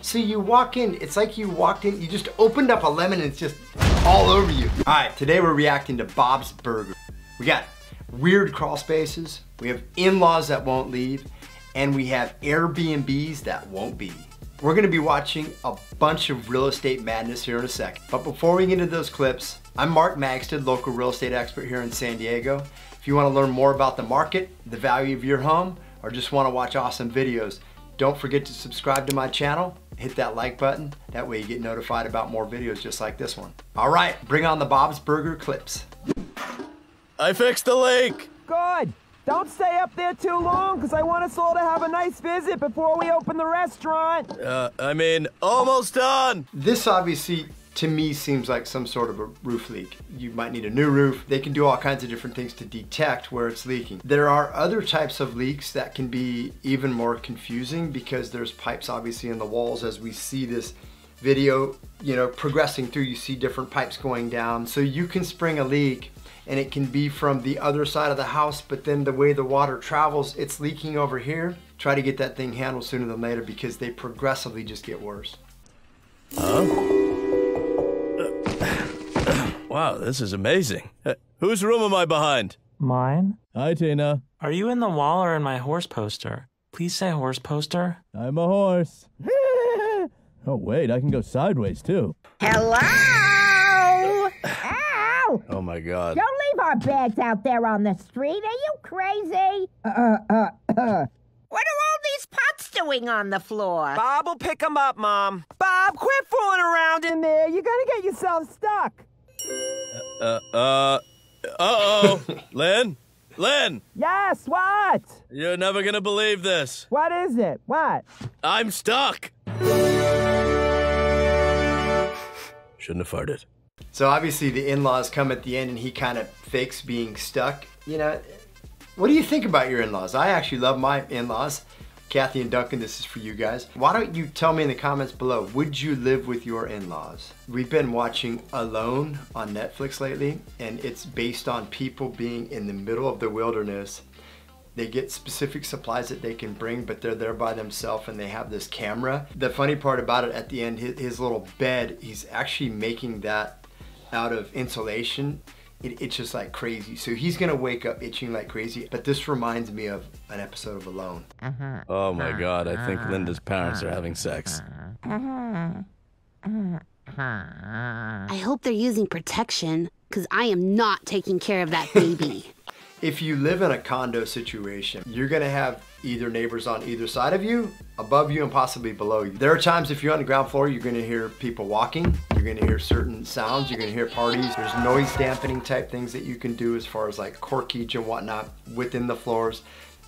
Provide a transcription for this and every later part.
So you walk in, it's like you walked in, you just opened up a lemon and it's just all over you. All right, today we're reacting to Bob's Burger. We got weird crawl spaces, we have in-laws that won't leave, and we have Airbnbs that won't be. We're gonna be watching a bunch of real estate madness here in a second. But before we get into those clips, I'm Mark Magstadt, local real estate expert here in San Diego. If you wanna learn more about the market, the value of your home, or just wanna watch awesome videos, don't forget to subscribe to my channel, hit that like button, that way you get notified about more videos just like this one. All right, bring on the Bob's Burger clips. I fixed the leak. Good. Don't stay up there too long, because I want us all to have a nice visit before we open the restaurant. Almost done. This obviously, to me, seems like some sort of a roof leak. You might need a new roof. They can do all kinds of different things to detect where it's leaking. There are other types of leaks that can be even more confusing because there's pipes obviously in the walls. As we see this video, progressing through, you see different pipes going down. So you can spring a leak and it can be from the other side of the house, but then the way the water travels, it's leaking over here. Try to get that thing handled sooner than later because they progressively just get worse. Wow, this is amazing. Whose room am I behind? Mine? Hi, Tina. Are you in the wall or in my horse poster? Please say horse poster. I'm a horse. Oh, wait, I can go sideways, too. Hello! Ow! Oh, my God. Don't leave our bags out there on the street. Are you crazy? What are all these pots doing on the floor? Bob will pick them up, Mom. Bob, quit fooling around in there. You're gonna get yourself stuck. Uh-oh. Lynn? Lynn! Yes, what? You're never gonna believe this. What is it? What? I'm stuck. Shouldn't have farted. So obviously the in-laws come at the end and he kind of fakes being stuck. What do you think about your in-laws? I actually love my in-laws. Kathy and Duncan, this is for you guys. Why don't you tell me in the comments below, would you live with your in-laws? We've been watching Alone on Netflix lately, and it's based on people being in the middle of the wilderness. They get specific supplies that they can bring, but they're there by themselves and they have this camera. The funny part about it, at the end, his little bed, he's actually making that out of insulation. It's just like crazy. So he's gonna wake up itching like crazy. But this reminds me of an episode of Alone. Oh my God, I think Linda's parents are having sex. I hope they're using protection, because I am not taking care of that baby. If you live in a condo situation, you're gonna have either neighbors on either side of you, above you, and possibly below you. There are times if you're on the ground floor, you're gonna hear people walking, you're gonna hear certain sounds, you're gonna hear parties. There's noise dampening type things that you can do as far as like corkage and whatnot within the floors.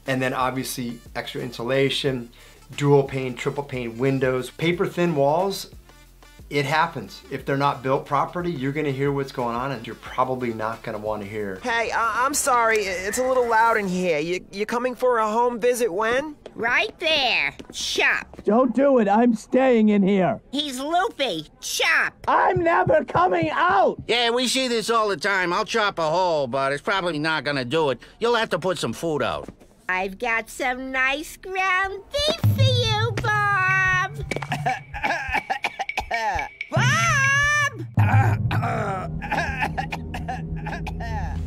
And then obviously extra insulation, dual pane, triple pane windows, paper thin walls. It happens. If they're not built properly, you're gonna hear what's going on and you're probably not gonna wanna hear. Hey, I'm sorry. It's a little loud in here. You coming for a home visit when? Right there. Chop. Don't do it. I'm staying in here. He's loopy. Chop. I'm never coming out. Yeah, we see this all the time. I'll chop a hole, but it's probably not gonna do it. You'll have to put some food out. I've got some nice ground beef for you, Bob. Bob!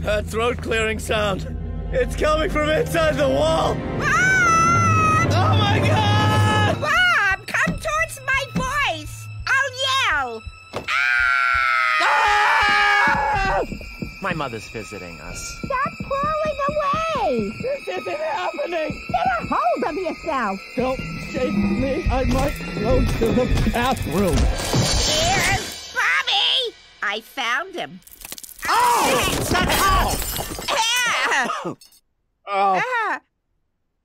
That throat clearing sound. It's coming from inside the wall. Bob! Oh my God! Bob, come towards my voice. I'll yell. Ah! My mother's visiting us. Stop crawling away. This isn't happening. Get a hold of yourself. Don't shake me. I might go to the bathroom. Here's Bobby. I found him. Oh! Ah!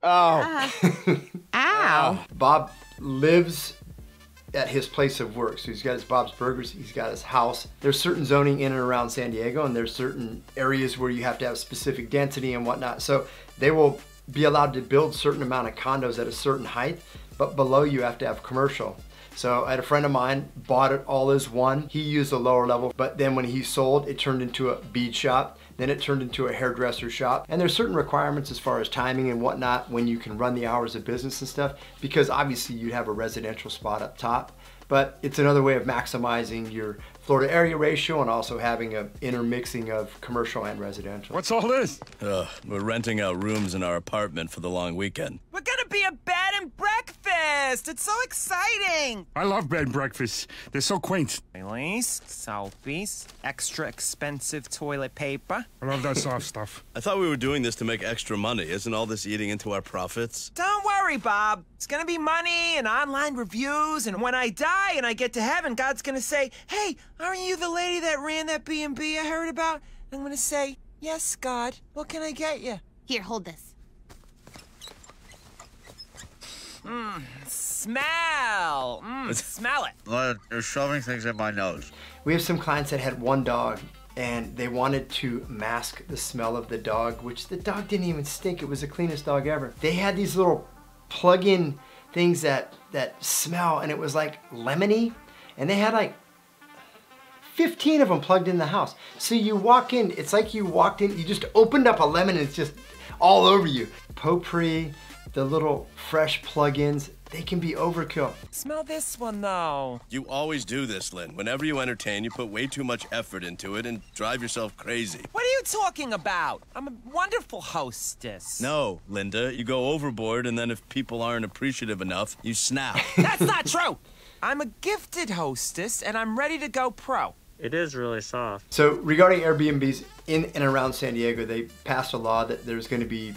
Oh. Ow. Bob lives at his place of work. So he's got his Bob's Burgers, he's got his house. There's certain zoning in and around San Diego, and there's certain areas where you have to have specific density and whatnot. So they will be allowed to build certain amount of condos at a certain height, but below you have to have commercial. So I had a friend of mine bought it all as one. He used a lower level, but then when he sold, it turned into a bead shop. Then it turned into a hairdresser shop. And there's certain requirements as far as timing and whatnot when you can run the hours of business and stuff, because obviously you'd have a residential spot up top. But it's another way of maximizing your Florida area ratio and also having an intermixing of commercial and residential. What's all this? We're renting out rooms in our apartment for the long weekend. We're gonna be a bed and breakfast. It's so exciting. I love bed and breakfasts. They're so quaint. Release, selfies, extra expensive toilet paper. I love that soft stuff. I thought we were doing this to make extra money. Isn't all this eating into our profits? Don't worry, Bob. It's gonna be money and online reviews, and when I die and I get to heaven, God's gonna say, hey, aren't you the lady that ran that B&B I heard about? I'm gonna say, yes, God. What can I get you? Here, hold this. Smell. Smell it. You're shoving things in my nose. We have some clients that had one dog and they wanted to mask the smell of the dog, which the dog didn't even stink. It was the cleanest dog ever. They had these little plug-in things that smell, and it was like lemony, and they had like 15 of them plugged in the house. So you walk in, it's like you walked in, you just opened up a lemon and it's just all over you. Potpourri, the little fresh plug-ins, they can be overkill. Smell this one, though. You always do this, Lynn. Whenever you entertain, you put way too much effort into it and drive yourself crazy. What are you talking about? I'm a wonderful hostess. No, Linda, you go overboard, and then if people aren't appreciative enough, you snap. That's not true. I'm a gifted hostess, and I'm ready to go pro. It is really soft. So regarding Airbnbs in and around San Diego, they passed a law that there's going to be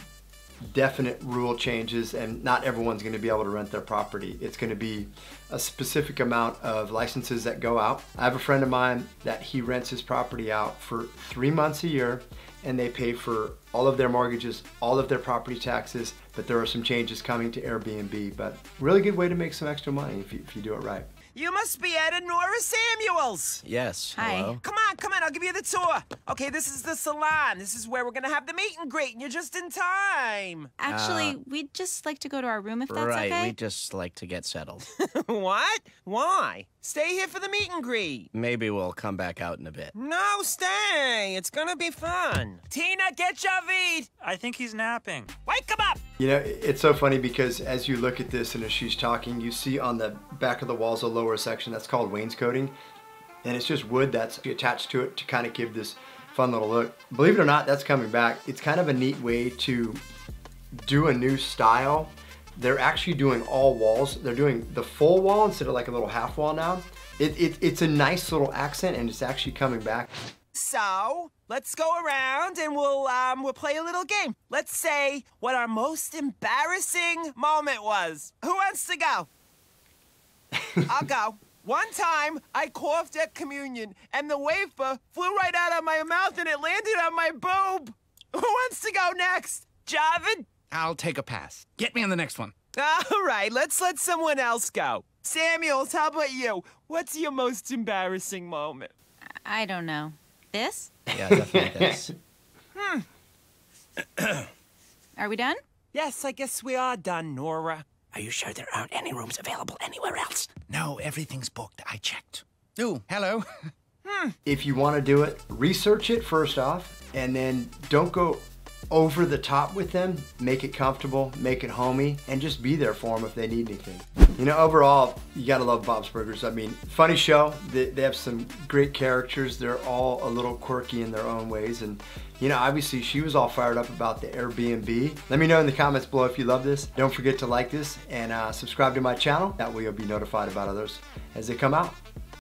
definite rule changes, and not everyone's going to be able to rent their property. It's going to be a specific amount of licenses that go out. I have a friend of mine that he rents his property out for 3 months a year, and they pay for all of their mortgages, all of their property taxes, but there are some changes coming to Airbnb. But really good way to make some extra money if you do it right. You must be Ed and Nora Samuels. Yes, Hi. hello? Come on, I'll give you the tour. Okay, this is the salon. This is where we're gonna have the meet and greet, and you're just in time. Actually, we'd just like to go to our room if that's okay. We just like to get settled. What? Why? Stay here for the meet and greet. Maybe we'll come back out in a bit. No, stay. It's gonna be fun. Tina, get your feet. I think he's napping. Wake him up. You know, it's so funny because as you look at this and as she's talking, you see on the back of the walls a lower section that's called wainscoting, and it's just wood that's attached to it to kind of give this fun little look. Believe it or not, that's coming back. It's kind of a neat way to do a new style. They're actually doing all walls. They're doing the full wall instead of like a little half wall now. It's a nice little accent, and it's actually coming back. So, let's go around and we'll play a little game. Let's say what our most embarrassing moment was. Who wants to go? I'll go. One time, I coughed at communion, and the wafer flew right out of my mouth and it landed on my boob. Who wants to go next? Javid? I'll take a pass. Get me on the next one. All right, let's let someone else go. Samuels, how about you? What's your most embarrassing moment? I don't know. This? Yeah, definitely this. Are we done? Yes, I guess we are done, Nora. Are you sure there aren't any rooms available anywhere else? No, everything's booked. I checked. Ooh, hello. If you want to do it, research it first off, and then don't go over the top with them. Make it comfortable, make it homey, and just be there for them if they need anything. You know, overall, you gotta love Bob's Burgers. I mean, funny show. They have some great characters. They're all a little quirky in their own ways, and you know, obviously she was all fired up about the Airbnb. Let me know in the comments below if you love this. Don't forget to like this and subscribe to my channel. That way you'll be notified about others as they come out.